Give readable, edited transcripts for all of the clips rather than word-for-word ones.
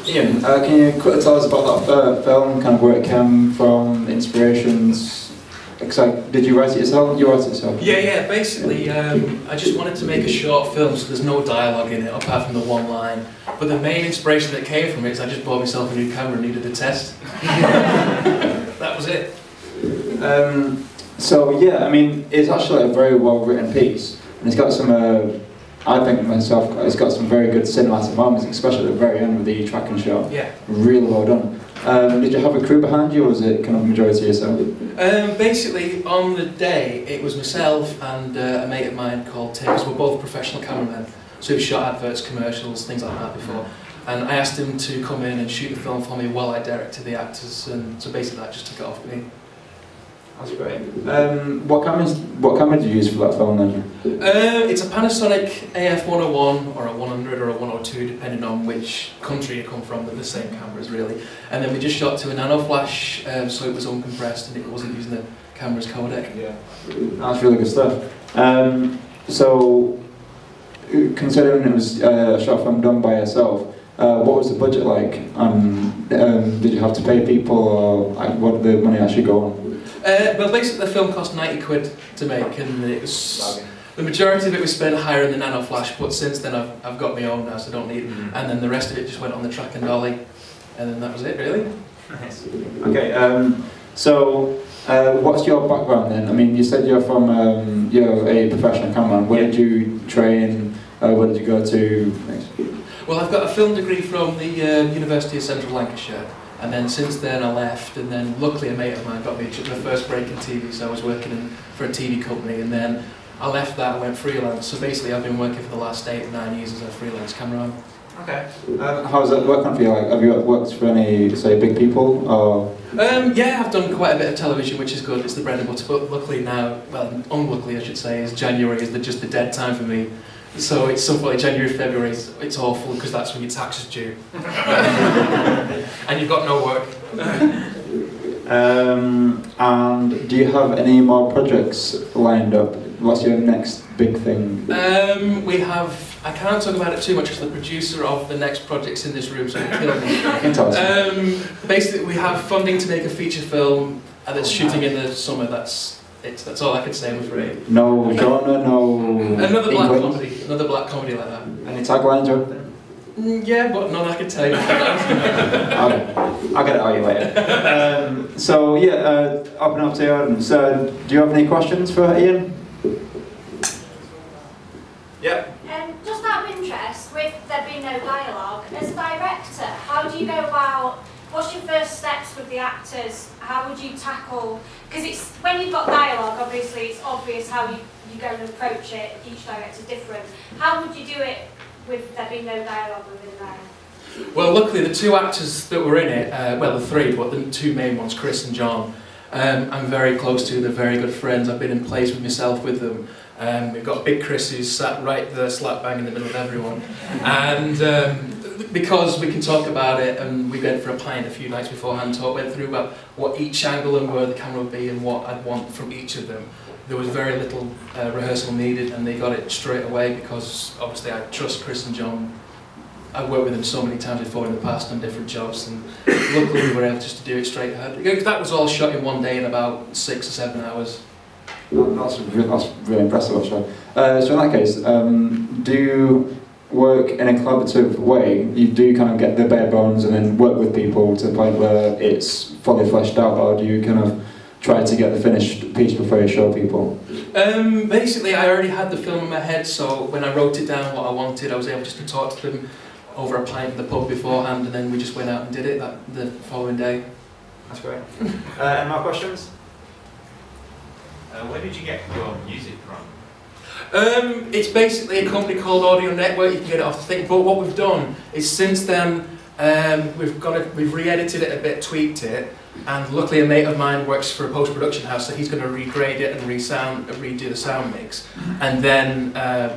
Iain, can you quickly tell us about that film, kind of where it came from, inspirations? Did you write it yourself? You wrote it yourself? Yeah, basically I just wanted to make a short film so there's no dialogue in it apart from the one line. But the main inspiration that came from it is I just bought myself a new camera and needed a test. That was it. So yeah, I mean, it's actually a very well written piece, and it's got some, I think myself, it's got some very good cinematic moments, especially at the very end with the tracking shot. Yeah. Really well done. Did you have a crew behind you, or was it kind of majority yourself? Basically, on the day, it was myself and a mate of mine called Tim, because we're both professional cameramen, so we've shot adverts, commercials, things like that before. And I asked him to come in and shoot the film for me while I directed the actors, and so basically that just took it off me. That's great. What camera did you use for that film then? It's a Panasonic AF101 or a 100 or a 102, depending on which country you come from. They're the same cameras really. And then we just shot to a nano flash, so it was uncompressed and it wasn't using the camera's codec. Yeah, that's really good stuff. So, considering it was a short film done by yourself, what was the budget like? Did you have to pay people, or what did the money actually go on? Well, basically the film cost 90 quid to make, and it was, the majority of it was spent hiring the nano flash, but since then I've got my own now, so I don't need it. And then the rest of it just went on the track and dolly, and then that was it really. Nice. Okay, so what's your background then? I mean, you said you're from, you're a professional cameraman. Where did you train? Where did you go to? Well, I've got a film degree from the University of Central Lancashire. And then since then I left, and then luckily a mate of mine got me the first break in TV, so I was working for a TV company, and then I left that and went freelance. So basically I've been working for the last 8 or 9 years as a freelance cameraman. Okay. How's that working for you? Like, have you worked for any, say, big people? Or? Yeah, I've done quite a bit of television, which is good, it's the bread and butter, but luckily now, well, unluckily I should say, is January is just the dead time for me. So it's something like January, February, it's awful because that's when your tax is due. And you've got no work. And do you have any more projects lined up? What's your next big thing? We have, I can't talk about it too much because the producer of the next project's in this room, so he'll kill me. Basically we have funding to make a feature film that's shooting in the summer. That's all I can say, I'm afraid. No genre, no... Another black comedy like that. Any taglines or anything? Yeah, but none I can tell you. I'll get it out of you later. So yeah, open up to the audience. Do you have any questions for Iain? Yeah. Just out of interest, with there being no dialogue, as a director, how do you go about, what's your first steps with the actors? How would you tackle, because it's, when you've got dialogue, obviously it's obvious how you go and approach it, each director's different. How would you do it with there being no dialogue within there? Well, luckily the 2 actors that were in it, well the 3, but the 2 main ones, Chris and John, I'm very close to, they're very good friends, I've been in plays with myself with them. We've got Big Chris who's sat right there slap bang in the middle of everyone. And because we can talk about it, and we went for a pint a few nights beforehand, went through about what each angle and where the camera would be and what I'd want from each of them. There was very little rehearsal needed, and they got it straight away because obviously I trust Chris and John. I've worked with them so many times before in the past on different jobs, and luckily we were able just to do it straight ahead. That was all shot in one day in about 6 or 7 hours. That's really impressive actually. So in that case, do you work in a collaborative way? You do kind of get the bare bones and then work with people to the point where it's fully fleshed out, or do you kind of try to get the finished piece before you show people? Basically I already had the film in my head, so when I wrote it down what I wanted, I was able just to talk to them over a pint in the pub beforehand, and then we just went out and did it the following day. That's great. Any more questions? Where did you get your music from? It's basically a company called Audio Network. You can get it off the thing. But what we've done is since then we've re-edited it a bit, tweaked it, and luckily a mate of mine works for a post-production house, so he's going to regrade it and redo the sound mix, and then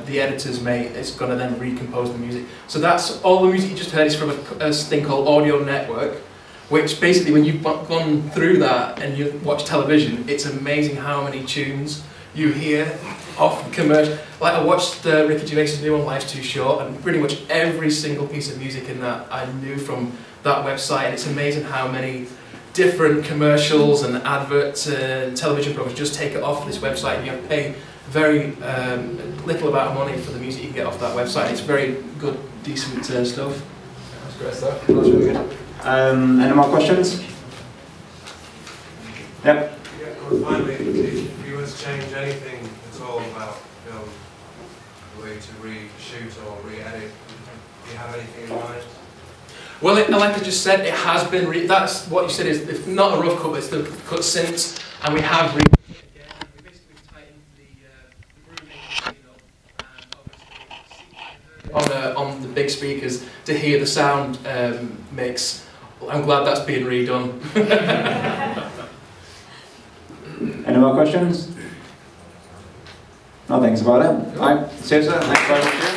the editor's mate is going to then recompose the music. So that's all the music you just heard is from a thing called Audio Network, which basically when you've gone through that and you watch television, it's amazing how many tunes you hear off commercial. Like I watched Ricky Gervais's new one, Life's Too Short, and pretty much every single piece of music in that I knew from that website, and it's amazing how many different commercials and adverts and television programs just take it off this website, and you have to pay very little amount of money for the music you can get off that website. It's very good, decent stuff. That's great stuff. That's really good. Any more questions? Yep. Yeah, well, finally, if you were to change anything at all about film, the way to reshoot or re-edit, do you have anything in mind? Well, like I just said, it has been that's what you said is it's not a rough cut, but it's the cut since, and we have re it again. We basically tightened the grooving, and obviously on the big speakers to hear the sound mix. I'm glad that's being redone. Any more questions? No, thanks about it. All right, see you soon. Thanks very much.